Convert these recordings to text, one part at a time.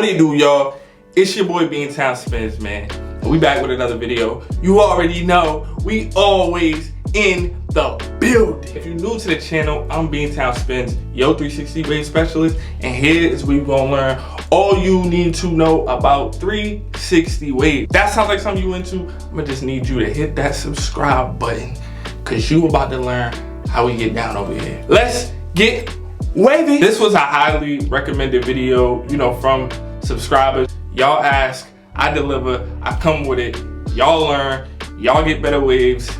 What it do, y'all? It's your boy Beantown Spins, man. And we back with another video. You already know we always in the building. If you're new to the channel, I'm Beantown Spins, your 360 wave specialist, and here is where we're gonna learn all you need to know about 360 wave. That sounds like something you into. I'm gonna just need you to hit that subscribe button, cause you about to learn how we get down over here. Let's get wavy. This was a highly recommended video, from subscribers. Y'all ask, I deliver, I come with it. Y'all learn, y'all get better waves,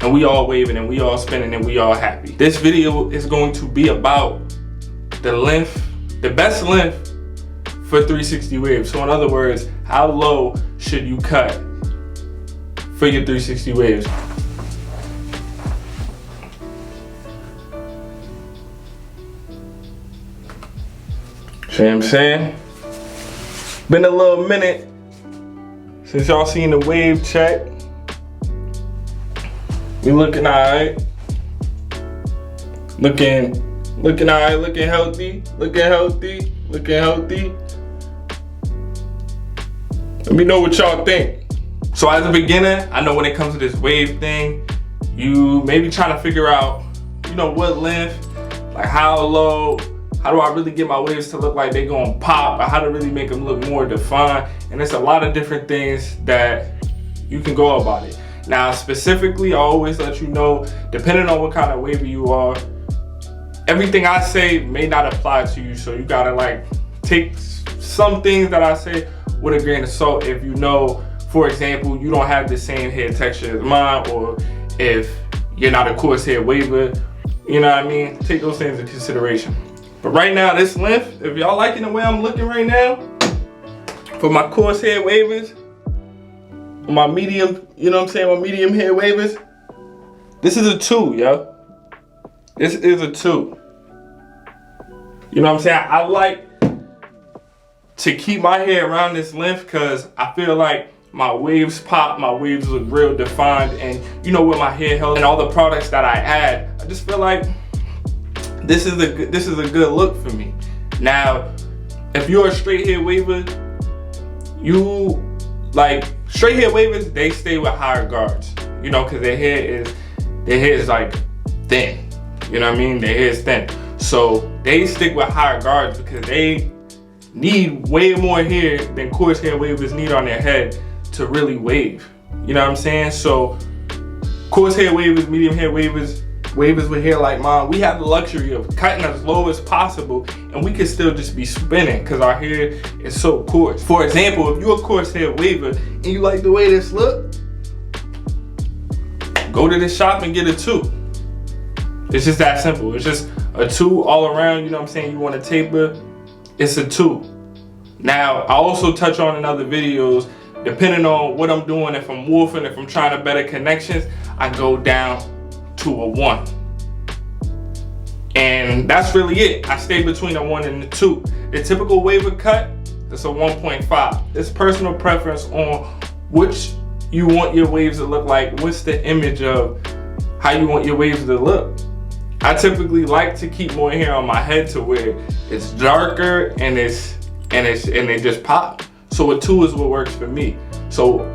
and we all waving and we all spinning and we all happy. This video is going to be about the length, the best length for 360 waves. So in other words, how low should you cut for your 360 waves? See what I'm saying? Been a little minute since y'all seen the wave check. We looking alright. Looking alright, looking healthy. Let me know what y'all think. So as a beginner, I know when it comes to this wave thing, you may be trying to figure out, what length, like how low, how do I really get my waves to look like they gonna pop, or how to really make them look more defined. And there's a lot of different things that you can go about it. Now, specifically, I always let you know, depending on what kind of waver you are, everything I say may not apply to you. So you gotta take some things that I say with a grain of salt. If for example, you don't have the same hair texture as mine, or if you're not a coarse hair waver, you know what I mean? Take those things into consideration. But right now, this length, if y'all liking the way I'm looking right now, for my coarse hair wavers, my medium, my medium hair wavers, this is a 2, yo. This is a 2. You know what I'm saying? I like to keep my hair around this length because I feel like my waves pop, my waves look real defined, and with my hair health and all the products that I add, I just feel like this is a good look for me. Now, if you're a straight hair waver, straight hair wavers, they stay with higher guards, because their hair is like thin. You know what I mean? Their hair is thin. So they stick with higher guards because they need way more hair than coarse hair wavers need on their head to really wave. You know what I'm saying? So coarse hair wavers, medium hair wavers with hair like mine, we have the luxury of cutting as low as possible, and we can still just be spinning because our hair is so coarse. For example, if you're a coarse hair waver and you like the way this look, go to the shop and get a 2. It's just that simple. It's just a 2 all around. You know what I'm saying? You want to taper, it's a 2. Now, I also touch on in other videos, depending on what I'm doing, if I'm woofing, if I'm trying to better connections, I go down to a 1. And that's really it. I stay between a 1 and a 2. The typical waver cut, that's a 1.5. It's personal preference on which you want your waves to look like. What's the image of how you want your waves to look? I typically like to keep more hair on my head to where it's darker and they just pop. So a 2 is what works for me. So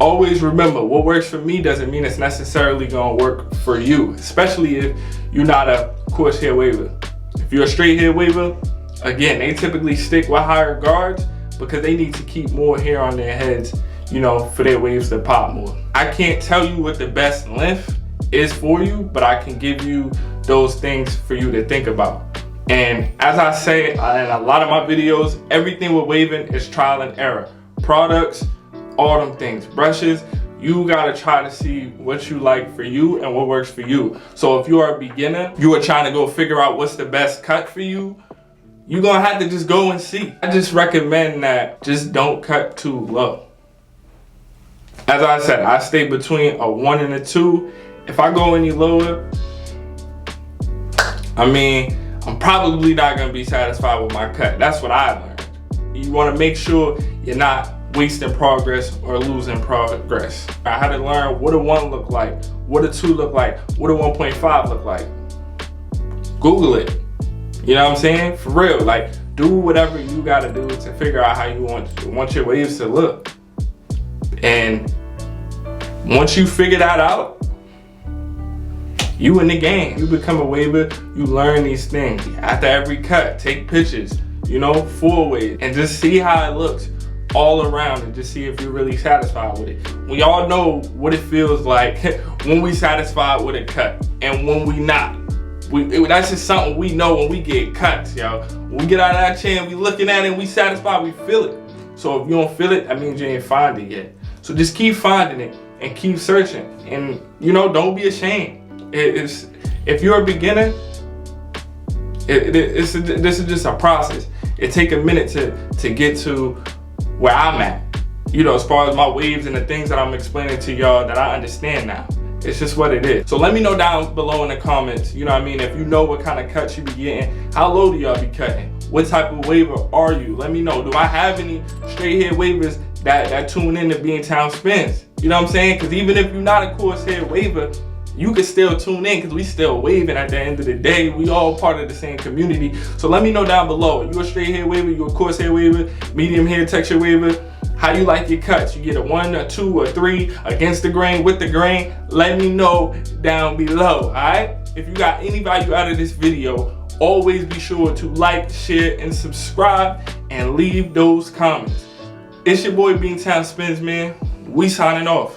always remember, what works for me doesn't mean it's necessarily gonna work for you, especially if you're not a coarse hair waver. If you're a straight hair waver, again, they typically stick with higher guards because they need to keep more hair on their heads, for their waves to pop more. I can't tell you what the best length is for you, but I can give you those things for you to think about. And as I say in a lot of my videos, everything with waving is trial and error. Products, all them things, brushes, you gotta try to see what you like for you and what works for you. So if you are a beginner, you are trying to go figure out what's the best cut for you, you're gonna have to just go and see. I just recommend that just don't cut too low. As I said, I stay between a 1 and a 2. If I go any lower, I'm probably not gonna be satisfied with my cut. That's what I learned. You wanna make sure you're not wasting progress or losing progress. I had to learn what a 1 look like, what a 2 look like, what a 1.5 look like. Google it. You know what I'm saying? For real, do whatever you gotta do to figure out how you want your waves to look. And once you figure that out, you in the game. You become a waver, you learn these things. After every cut, take pictures, you know, full wave, and just see how it looks all around and just see if you're really satisfied with it. We all know what it feels like when we satisfied with a cut and when we not. That's just something we know when we get cuts, yo. When we get out of that chair and we looking at it and we satisfied, we feel it. So if you don't feel it, that means you ain't find it yet. So just keep finding it and keep searching. And you know, don't be ashamed. If you're a beginner, this is just a process. It take a minute to get to where I'm at, you know, as far as my waves and the things that I'm explaining to y'all that I understand now. It's just what it is. So let me know down below in the comments, you know what I mean, if you know what kind of cuts you be getting. How low do y'all be cutting? What type of waver are you? Let me know. Do I have any straight head wavers that tune in to Beantown Spins? You know what I'm saying? Because even if you're not a coarse head waver, you can still tune in because we still waving at the end of the day. We all part of the same community. So let me know down below. You a straight head waver, you a coarse head waver, medium hair texture waver, how you like your cuts. You get a 1, a 2, or 3, against the grain, with the grain. Let me know down below, all right? If you got any value out of this video, always be sure to like, share, and subscribe, and leave those comments. It's your boy Beantown Spins, man. We signing off.